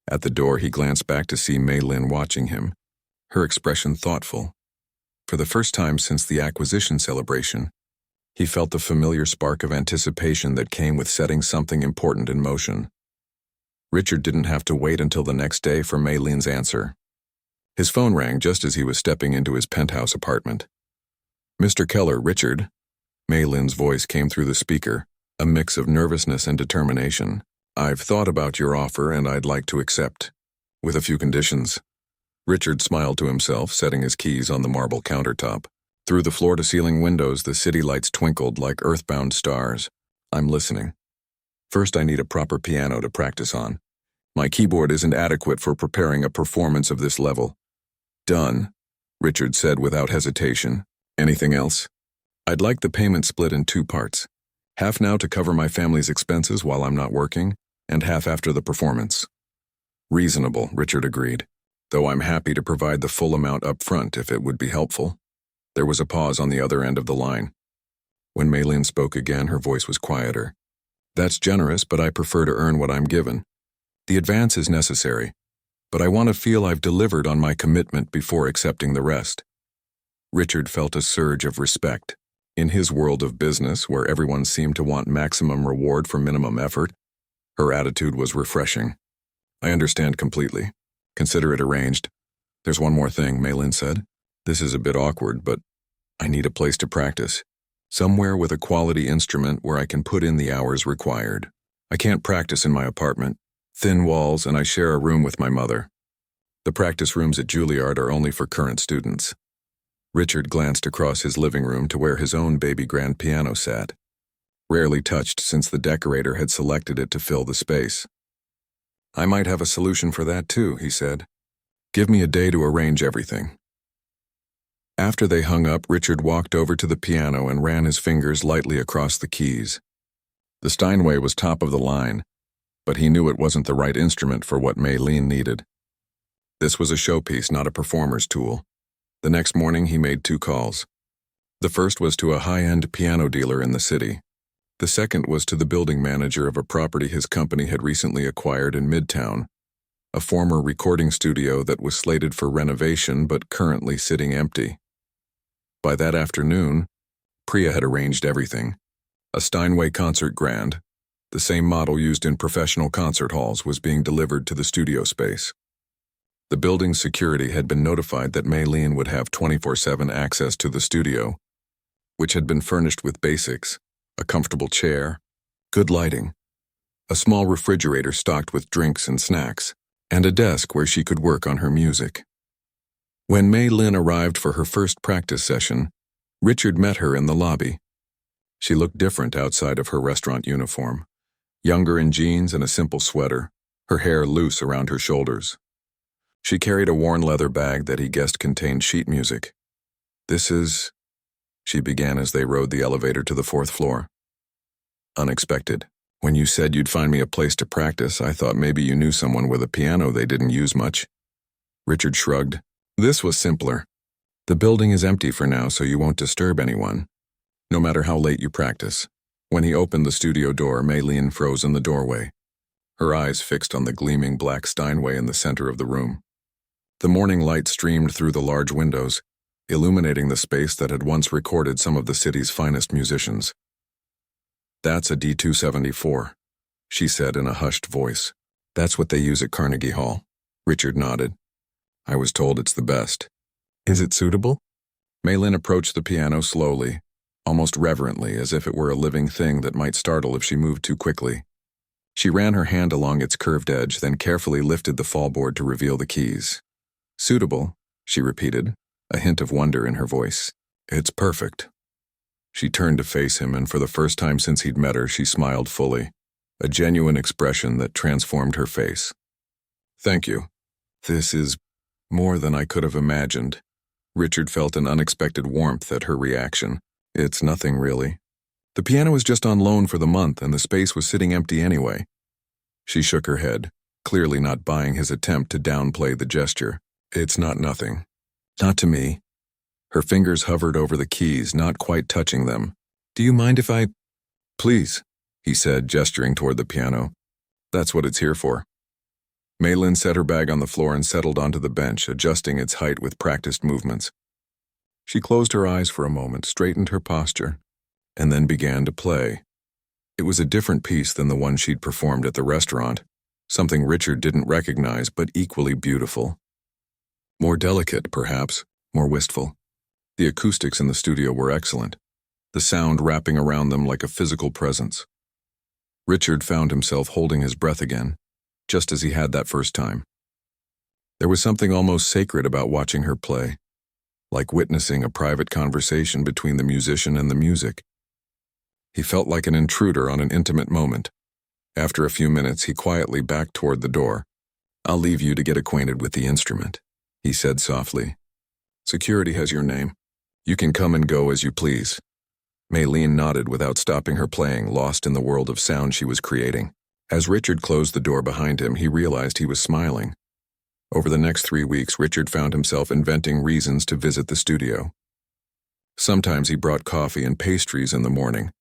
At the door, he glanced back to see Mei-Lin watching him, her expression thoughtful. For the first time since the acquisition celebration, he felt the familiar spark of anticipation that came with setting something important in motion. Richard didn't have to wait until the next day for Mei-Lin's answer. His phone rang just as he was stepping into his penthouse apartment. "Mr. Keller, Richard." Mei-Lin's voice came through the speaker, a mix of nervousness and determination. "I've thought about your offer and I'd like to accept, with a few conditions." Richard smiled to himself, setting his keys on the marble countertop. Through the floor-to-ceiling windows, the city lights twinkled like earthbound stars. "I'm listening. First, I need a proper piano to practice on. My keyboard isn't adequate for preparing a performance of this level." "Done," Richard said without hesitation. "Anything else?" "I'd like the payment split in 2 parts. Half now to cover my family's expenses while I'm not working, and half after the performance." "Reasonable," Richard agreed, "though I'm happy to provide the full amount up front if it would be helpful." There was a pause on the other end of the line. When Mei-Lin spoke again, her voice was quieter. "That's generous, but I prefer to earn what I'm given. The advance is necessary, but I want to feel I've delivered on my commitment before accepting the rest." Richard felt a surge of respect. In his world of business, where everyone seemed to want maximum reward for minimum effort, her attitude was refreshing. "I understand completely. Consider it arranged. There's one more thing," Mei-Lin said. "This is a bit awkward, but I need a place to practice. Somewhere with a quality instrument where I can put in the hours required. I can't practice in my apartment. Thin walls, and I share a room with my mother. The practice rooms at Juilliard are only for current students." Richard glanced across his living room to where his own baby grand piano sat, rarely touched since the decorator had selected it to fill the space. "I might have a solution for that too," he said. "Give me a day to arrange everything." After they hung up, Richard walked over to the piano and ran his fingers lightly across the keys. The Steinway was top of the line, but he knew it wasn't the right instrument for what Mei-Lin needed. This was a showpiece, not a performer's tool. The next morning, he made 2 calls. The first was to a high-end piano dealer in the city. The second was to the building manager of a property his company had recently acquired in Midtown, a former recording studio that was slated for renovation but currently sitting empty. By that afternoon, Priya had arranged everything. A Steinway concert grand, the same model used in professional concert halls, was being delivered to the studio space. The building's security had been notified that Mei-Lin would have 24/7 access to the studio, which had been furnished with basics: a comfortable chair, good lighting, a small refrigerator stocked with drinks and snacks, and a desk where she could work on her music. When Mei-Lin arrived for her first practice session, Richard met her in the lobby. She looked different outside of her restaurant uniform, younger in jeans and a simple sweater, her hair loose around her shoulders. She carried a worn leather bag that he guessed contained sheet music. "This is," she began as they rode the elevator to the 4th floor. "Unexpected. When you said you'd find me a place to practice, I thought maybe you knew someone with a piano they didn't use much." Richard shrugged. "This was simpler. The building is empty for now, so you won't disturb anyone, no matter how late you practice." When he opened the studio door, Mei-Lin froze in the doorway, her eyes fixed on the gleaming black Steinway in the center of the room. The morning light streamed through the large windows, illuminating the space that had once recorded some of the city's finest musicians. "That's a D274, she said in a hushed voice. "That's what they use at Carnegie Hall." Richard nodded. "I was told it's the best." "Is it suitable?" Mei-Lin approached the piano slowly, almost reverently, as if it were a living thing that might startle if she moved too quickly. She ran her hand along its curved edge, then carefully lifted the fallboard to reveal the keys. "Suitable," she repeated, a hint of wonder in her voice. "It's perfect." She turned to face him, and for the first time since he'd met her, she smiled fully, a genuine expression that transformed her face. "Thank you. This is more than I could have imagined." Richard felt an unexpected warmth at her reaction, It's nothing, really. The piano was just on loan for the month and the space was sitting empty anyway. She shook her head, clearly not buying his attempt to downplay the gesture. It's not nothing. Not to me. Her fingers hovered over the keys, not quite touching them. Do you mind if I... Please, he said, gesturing toward the piano. That's what it's here for. Maylin set her bag on the floor and settled onto the bench, adjusting its height with practiced movements. She closed her eyes for a moment, straightened her posture, and then began to play. It was a different piece than the one she'd performed at the restaurant, something Richard didn't recognize but equally beautiful. More delicate, perhaps, more wistful. The acoustics in the studio were excellent, the sound wrapping around them like a physical presence. Richard found himself holding his breath again, just as he had that first time. There was something almost sacred about watching her play, like witnessing a private conversation between the musician and the music. He felt like an intruder on an intimate moment. After a few minutes, he quietly backed toward the door. I'll leave you to get acquainted with the instrument, he said softly. Security has your name. You can come and go as you please. Maylene nodded without stopping her playing, lost in the world of sound she was creating. As Richard closed the door behind him, he realized he was smiling. Over the next 3 weeks, Richard found himself inventing reasons to visit the studio. Sometimes he brought coffee and pastries in the morning,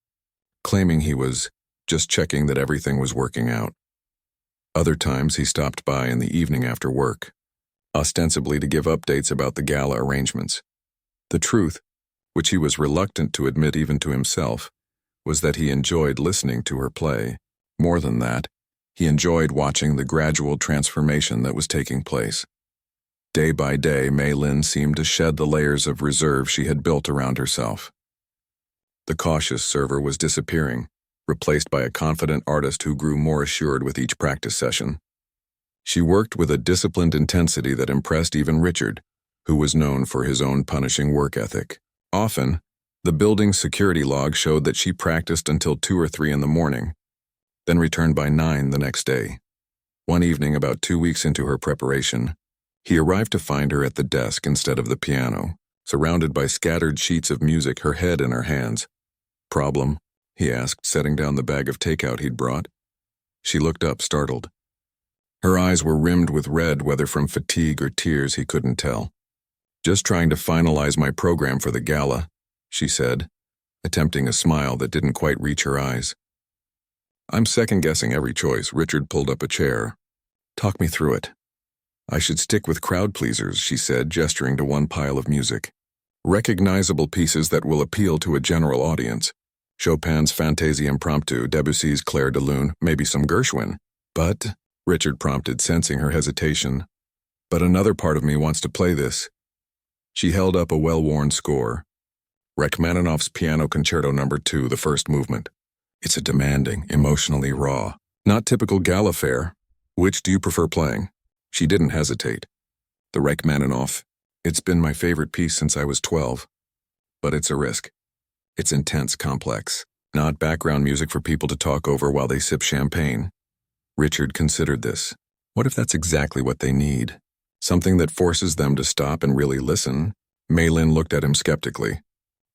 claiming he was just checking that everything was working out. Other times he stopped by in the evening after work, ostensibly to give updates about the gala arrangements. The truth, which he was reluctant to admit even to himself, was that he enjoyed listening to her play. More than that, he enjoyed watching the gradual transformation that was taking place. Day by day, Maylin seemed to shed the layers of reserve she had built around herself. The cautious server was disappearing, replaced by a confident artist who grew more assured with each practice session. She worked with a disciplined intensity that impressed even Richard, who was known for his own punishing work ethic. Often, the building's security log showed that she practiced until 2 or 3 in the morning, then returned by 9 the next day. One evening, about 2 weeks into her preparation, he arrived to find her at the desk instead of the piano, surrounded by scattered sheets of music, her head in her hands. Problem? He asked, setting down the bag of takeout he'd brought. She looked up, startled. Her eyes were rimmed with red, whether from fatigue or tears he couldn't tell. Just trying to finalize my program for the gala, she said, attempting a smile that didn't quite reach her eyes. I'm second-guessing every choice. Richard pulled up a chair. Talk me through it. I should stick with crowd pleasers, she said, gesturing to one pile of music. Recognizable pieces that will appeal to a general audience. Chopin's Fantaisie Impromptu, Debussy's Clair de Lune, maybe some Gershwin. But, Richard prompted, sensing her hesitation, but another part of me wants to play this. She held up a well-worn score. Rachmaninoff's Piano Concerto No. 2, the first movement. It's a demanding, emotionally raw, not typical gala fare. Which do you prefer playing? She didn't hesitate. The Rachmaninoff. It's been my favorite piece since I was 12. But it's a risk. It's intense, complex, not background music for people to talk over while they sip champagne. Richard considered this. What if that's exactly what they need? Something that forces them to stop and really listen? Maylin looked at him skeptically.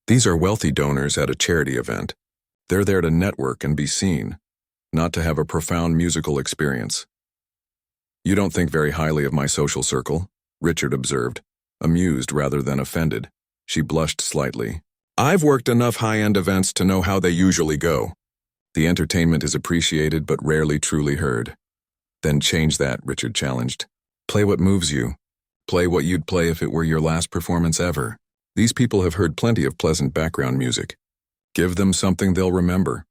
These are wealthy donors at a charity event. They're there to network and be seen, not to have a profound musical experience. You don't think very highly of my social circle, Richard observed, amused rather than offended. She blushed slightly. I've worked enough high-end events to know how they usually go. The entertainment is appreciated but rarely truly heard. Then change that, Richard challenged. Play what moves you. Play what you'd play if it were your last performance ever. These people have heard plenty of pleasant background music. Give them something they'll remember.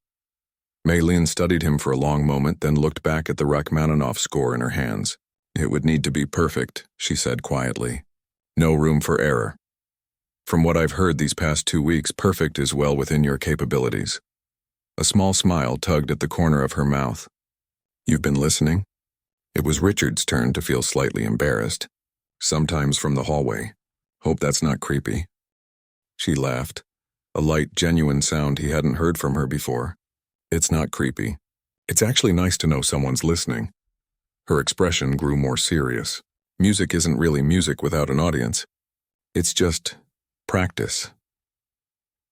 Maylin studied him for a long moment, then looked back at the Rachmaninoff score in her hands. It would need to be perfect, she said quietly. No room for error. From what I've heard these past 2 weeks, perfect is well within your capabilities. A small smile tugged at the corner of her mouth. You've been listening? It was Richard's turn to feel slightly embarrassed. Sometimes from the hallway. Hope that's not creepy. She laughed, a light, genuine sound he hadn't heard from her before. It's not creepy. It's actually nice to know someone's listening. Her expression grew more serious. Music isn't really music without an audience. It's just practice.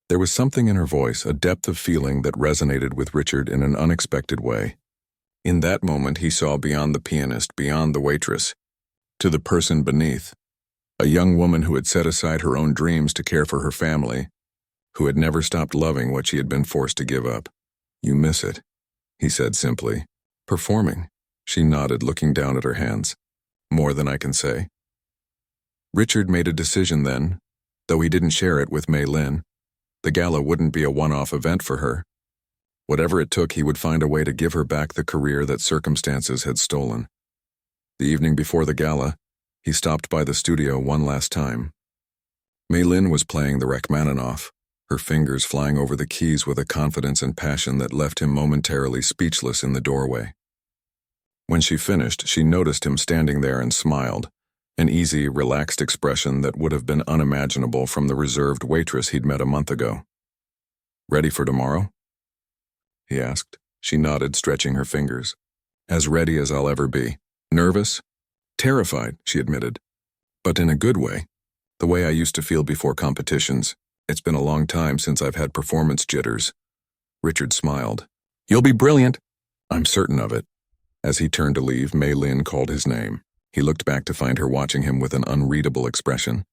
There was something in her voice, a depth of feeling that resonated with Richard in an unexpected way. In that moment, he saw beyond the pianist, beyond the waitress, to the person beneath, a young woman who had set aside her own dreams to care for her family, who had never stopped loving what she had been forced to give up. "You miss it," he said simply. "Performing," she nodded, looking down at her hands. "More than I can say." Richard made a decision then, though he didn't share it with Mei Lin. The gala wouldn't be a one-off event for her. Whatever it took, he would find a way to give her back the career that circumstances had stolen. The evening before the gala, he stopped by the studio one last time. Mei Lin was playing the Rachmaninoff, her fingers flying over the keys with a confidence and passion that left him momentarily speechless in the doorway. When she finished, she noticed him standing there and smiled, an easy, relaxed expression that would have been unimaginable from the reserved waitress he'd met a month ago. "Ready for tomorrow?" he asked. She nodded, stretching her fingers. "As ready as I'll ever be. Nervous? Terrified," she admitted. "But in a good way. The way I used to feel before competitions. It's been a long time since I've had performance jitters." Richard smiled. "You'll be brilliant." "I'm certain of it." As he turned to leave, Mei Lin called his name. He looked back to find her watching him with an unreadable expression.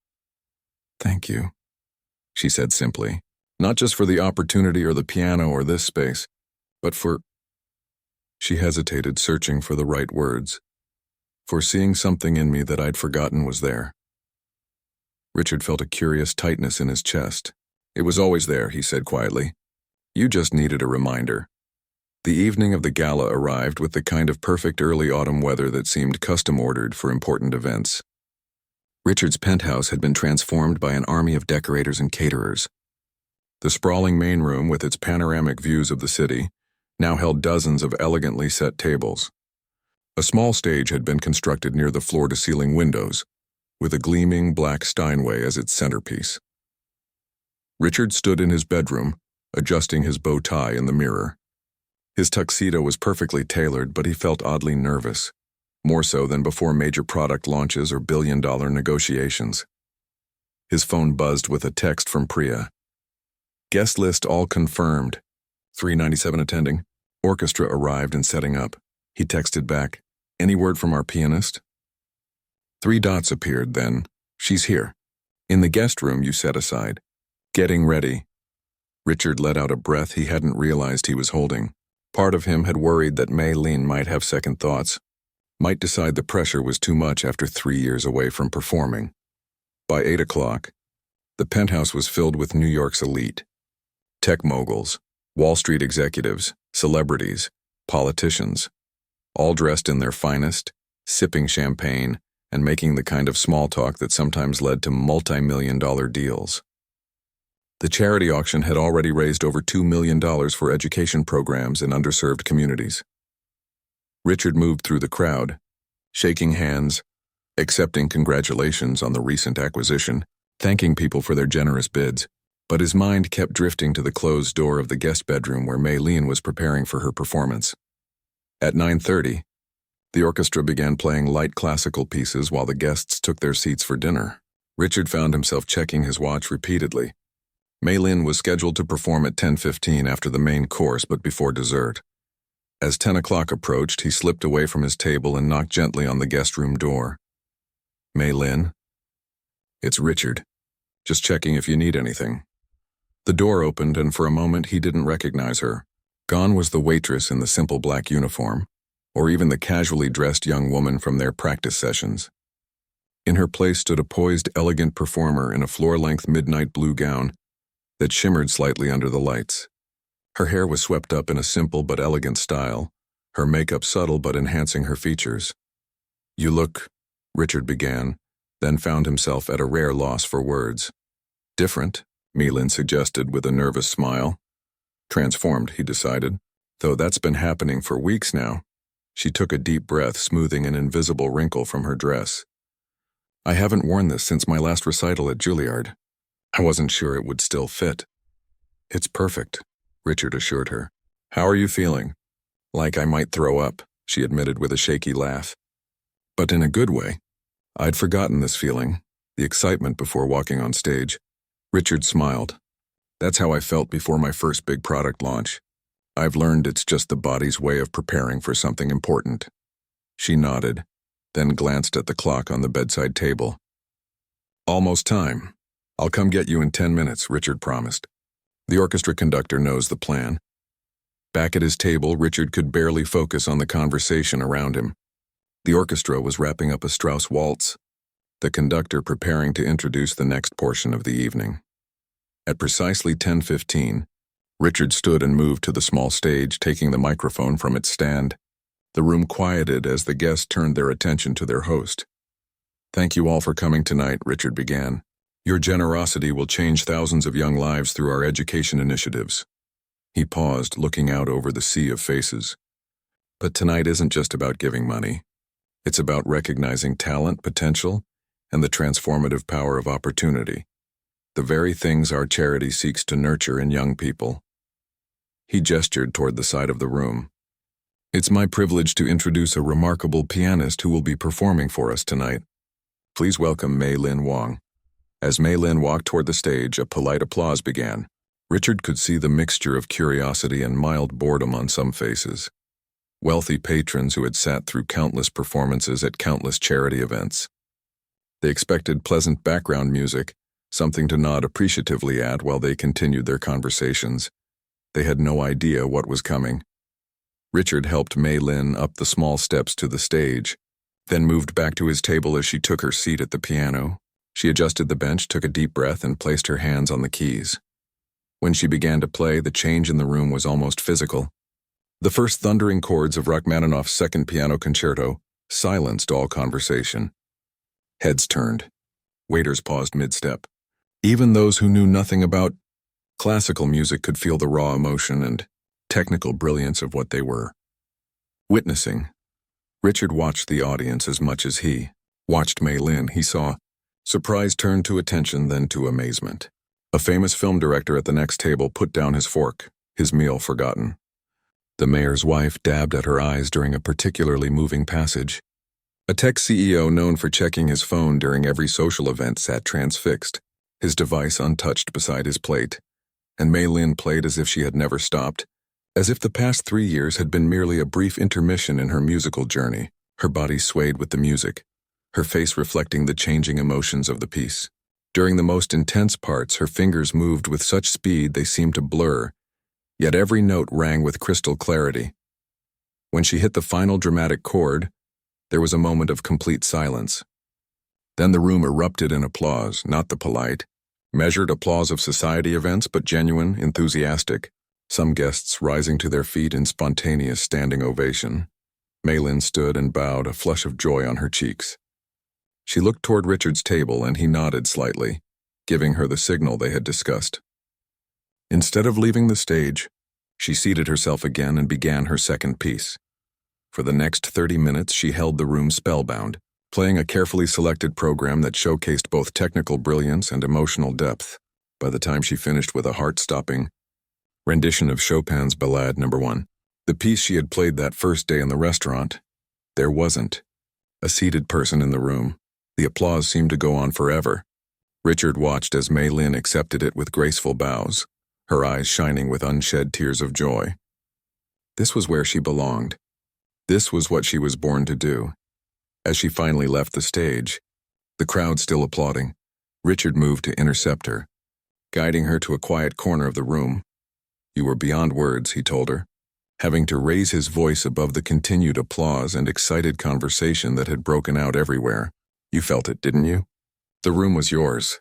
"Thank you," she said simply. "Not just for the opportunity or the piano or this space, but for—" She hesitated, searching for the right words. "For seeing something in me that I'd forgotten was there." Richard felt a curious tightness in his chest. "It was always there," he said quietly. "You just needed a reminder." The evening of the gala arrived with the kind of perfect early autumn weather that seemed custom-ordered for important events. Richard's penthouse had been transformed by an army of decorators and caterers. The sprawling main room, with its panoramic views of the city, now held dozens of elegantly set tables. A small stage had been constructed near the floor-to-ceiling windows, with a gleaming black Steinway as its centerpiece. Richard stood in his bedroom, adjusting his bow tie in the mirror. His tuxedo was perfectly tailored, but he felt oddly nervous, more so than before major product launches or billion-dollar negotiations. His phone buzzed with a text from Priya. "Guest list all confirmed. 397 attending. Orchestra arrived and setting up." He texted back, "Any word from our pianist?" 3 dots appeared then. "She's here. In the guest room you set aside. Getting ready." Richard let out a breath he hadn't realized he was holding. Part of him had worried that Mei Lin might have second thoughts, might decide the pressure was too much after 3 years away from performing. By 8 o'clock, the penthouse was filled with New York's elite. Tech moguls, Wall Street executives, celebrities, politicians, all dressed in their finest, sipping champagne, and making the kind of small talk that sometimes led to multi-million-dollar deals. The charity auction had already raised over $2 million for education programs in underserved communities. Richard moved through the crowd, shaking hands, accepting congratulations on the recent acquisition, thanking people for their generous bids, but his mind kept drifting to the closed door of the guest bedroom where Mei Lin was preparing for her performance. At 9:30, the orchestra began playing light classical pieces while the guests took their seats for dinner. Richard found himself checking his watch repeatedly. Mei Lin was scheduled to perform at 10:15 after the main course but before dessert. As 10 o'clock approached, he slipped away from his table and knocked gently on the guest room door. "Mei Lin?" "It's Richard. Just checking if you need anything." The door opened, and for a moment he didn't recognize her. Gone was the waitress in the simple black uniform, or even the casually dressed young woman from their practice sessions. In her place stood a poised, elegant performer in a floor-length midnight blue gown that shimmered slightly under the lights. Her hair was swept up in a simple but elegant style, her makeup subtle but enhancing her features. "You look," Richard began, then found himself at a rare loss for words. "Different," Mei Lin suggested with a nervous smile. "Transformed," he decided, "though that's been happening for weeks now." She took a deep breath, smoothing an invisible wrinkle from her dress. "I haven't worn this since my last recital at Juilliard. I wasn't sure it would still fit." "It's perfect," Richard assured her. "How are you feeling?" "Like I might throw up," she admitted with a shaky laugh. "But in a good way." I'd forgotten this feeling, the excitement before walking on stage. Richard smiled. That's how I felt before my first big product launch. I've learned it's just the body's way of preparing for something important." She nodded, then glanced at the clock on the bedside table. "Almost time. I'll come get you in 10 minutes, Richard promised. The orchestra conductor knows the plan." Back at his table, Richard could barely focus on the conversation around him. The orchestra was wrapping up a Strauss waltz, the conductor preparing to introduce the next portion of the evening. At precisely 10:15, Richard stood and moved to the small stage, taking the microphone from its stand. The room quieted as the guests turned their attention to their host. "Thank you all for coming tonight," Richard began. "Your generosity will change thousands of young lives through our education initiatives." He paused, looking out over the sea of faces. "But tonight isn't just about giving money. It's about recognizing talent, potential, and the transformative power of opportunity. The very things our charity seeks to nurture in young people." He gestured toward the side of the room. "It's my privilege to introduce a remarkable pianist who will be performing for us tonight. Please welcome Mei Lin Wang." As Mei Lin walked toward the stage, a polite applause began. Richard could see the mixture of curiosity and mild boredom on some faces. Wealthy patrons who had sat through countless performances at countless charity events. They expected pleasant background music, something to nod appreciatively at while they continued their conversations. They had no idea what was coming. Richard helped Mei Lin up the small steps to the stage, then moved back to his table as she took her seat at the piano. She adjusted the bench, took a deep breath, and placed her hands on the keys. When she began to play, the change in the room was almost physical. The first thundering chords of Rachmaninoff's Second Piano Concerto silenced all conversation. Heads turned. Waiters paused mid-step. Even those who knew nothing about classical music could feel the raw emotion and technical brilliance of what they were witnessing. Richard watched the audience as much as he watched Mei Lin. He saw surprise turn to attention, then to amazement. A famous film director at the next table put down his fork, his meal forgotten. The mayor's wife dabbed at her eyes during a particularly moving passage. A tech CEO known for checking his phone during every social event sat transfixed, his device untouched beside his plate. And Mei Lin played as if she had never stopped, as if the past 3 years had been merely a brief intermission in her musical journey. Her body swayed with the music, her face reflecting the changing emotions of the piece. During the most intense parts, her fingers moved with such speed they seemed to blur, yet every note rang with crystal clarity. When she hit the final dramatic chord, there was a moment of complete silence. Then the room erupted in applause, not the polite, measured applause of society events, but genuine, enthusiastic, some guests rising to their feet in spontaneous standing ovation. Mei Lin stood and bowed, a flush of joy on her cheeks. She looked toward Richard's table and he nodded slightly, giving her the signal they had discussed. Instead of leaving the stage, she seated herself again and began her second piece. For the next 30 minutes, she held the room spellbound, playing a carefully selected program that showcased both technical brilliance and emotional depth. By the time she finished with a heart-stopping rendition of Chopin's Ballade No. 1, the piece she had played that first day in the restaurant, there wasn't a seated person in the room. The applause seemed to go on forever. Richard watched as Mei Lin accepted it with graceful bows, her eyes shining with unshed tears of joy. This was where she belonged. This was what she was born to do. As she finally left the stage, the crowd still applauding, Richard moved to intercept her, guiding her to a quiet corner of the room. "You were beyond words," he told her, having to raise his voice above the continued applause and excited conversation that had broken out everywhere. "You felt it, didn't you? The room was yours."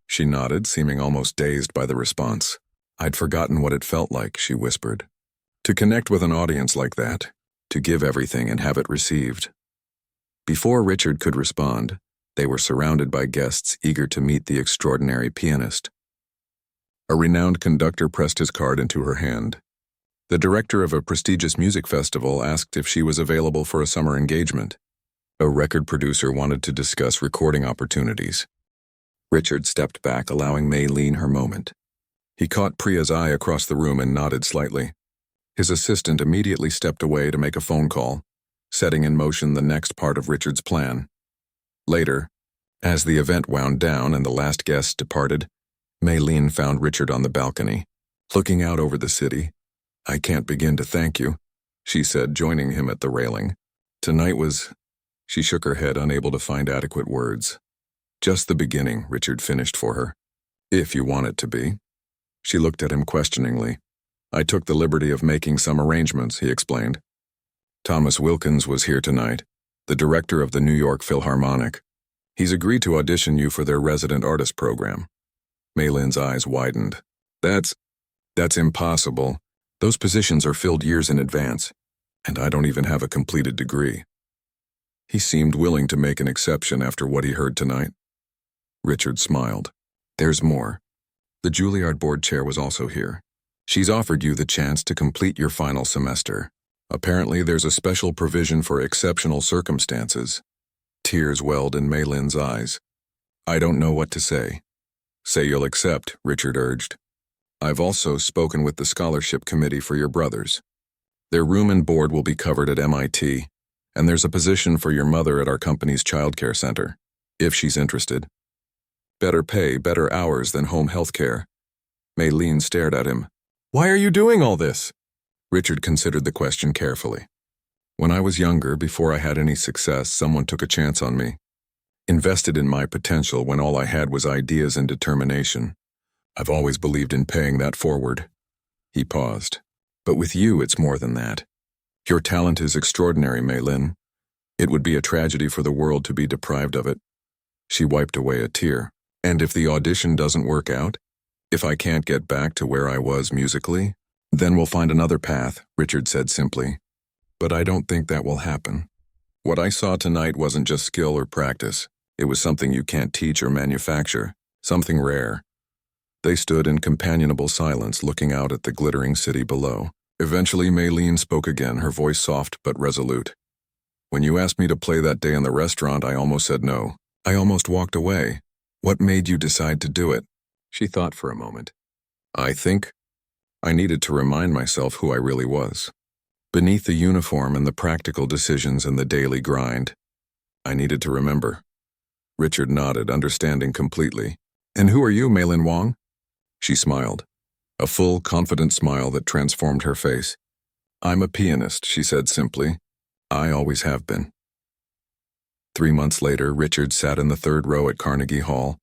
She nodded, seeming almost dazed by the response. "I'd forgotten what it felt like," she whispered. "To connect with an audience like that, to give everything and have it received." Before Richard could respond, they were surrounded by guests eager to meet the extraordinary pianist. A renowned conductor pressed his card into her hand. The director of a prestigious music festival asked if she was available for a summer engagement. A record producer wanted to discuss recording opportunities. Richard stepped back, allowing Mei Lin her moment. He caught Priya's eye across the room and nodded slightly. His assistant immediately stepped away to make a phone call, setting in motion the next part of Richard's plan. Later, as the event wound down and the last guests departed, Maylene found Richard on the balcony, looking out over the city. "I can't begin to thank you," she said, joining him at the railing. "Tonight was—" She shook her head, unable to find adequate words. "Just the beginning," Richard finished for her. "If you want it to be." She looked at him questioningly. "I took the liberty of making some arrangements," he explained. "Thomas Wilkins was here tonight, the director of the New York Philharmonic. He's agreed to audition you for their resident artist program." Maylin's eyes widened. That's impossible. Those positions are filled years in advance, and I don't even have a completed degree." He seemed willing to make an exception after what he heard tonight. Richard smiled. "There's more. The Juilliard board chair was also here. She's offered you the chance to complete your final semester. Apparently there's a special provision for exceptional circumstances." Tears welled in Maylin's eyes. "I don't know what to say." "Say you'll accept," Richard urged. "I've also spoken with the scholarship committee for your brothers. Their room and board will be covered at MIT, and there's a position for your mother at our company's childcare center, if she's interested. Better pay, better hours than home health care." Maylene stared at him. "Why are you doing all this?" Richard considered the question carefully. "When I was younger, before I had any success, someone took a chance on me. Invested in my potential when all I had was ideas and determination. I've always believed in paying that forward." He paused. "But with you, it's more than that. Your talent is extraordinary, Maylin. It would be a tragedy for the world to be deprived of it." She wiped away a tear. "And if the audition doesn't work out? If I can't get back to where I was musically? Then we'll find another path," Richard said simply. "But I don't think that will happen. What I saw tonight wasn't just skill or practice. It was something you can't teach or manufacture, something rare." They stood in companionable silence, looking out at the glittering city below. Eventually, Maylene spoke again, her voice soft but resolute. "When you asked me to play that day in the restaurant, I almost said no. I almost walked away. What made you decide to do it?" She thought for a moment. "I think I needed to remind myself who I really was. Beneath the uniform and the practical decisions and the daily grind, I needed to remember." Richard nodded, understanding completely. "And who are you, Maylin Wong?" She smiled, a full, confident smile that transformed her face. "I'm a pianist," she said simply. "I always have been." 3 months later, Richard sat in the third row at Carnegie Hall,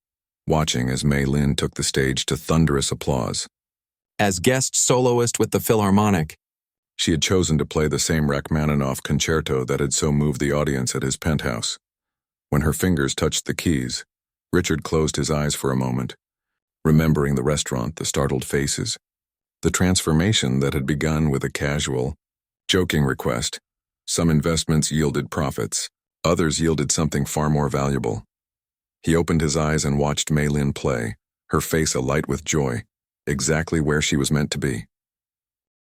watching as Maylin took the stage to thunderous applause. As guest soloist with the Philharmonic, she had chosen to play the same Rachmaninoff concerto that had so moved the audience at his penthouse. When her fingers touched the keys, Richard closed his eyes for a moment, remembering the restaurant, the startled faces, the transformation that had begun with a casual, joking request. Some investments yielded profits, others yielded something far more valuable. He opened his eyes and watched Maylin play, her face alight with joy, exactly where she was meant to be.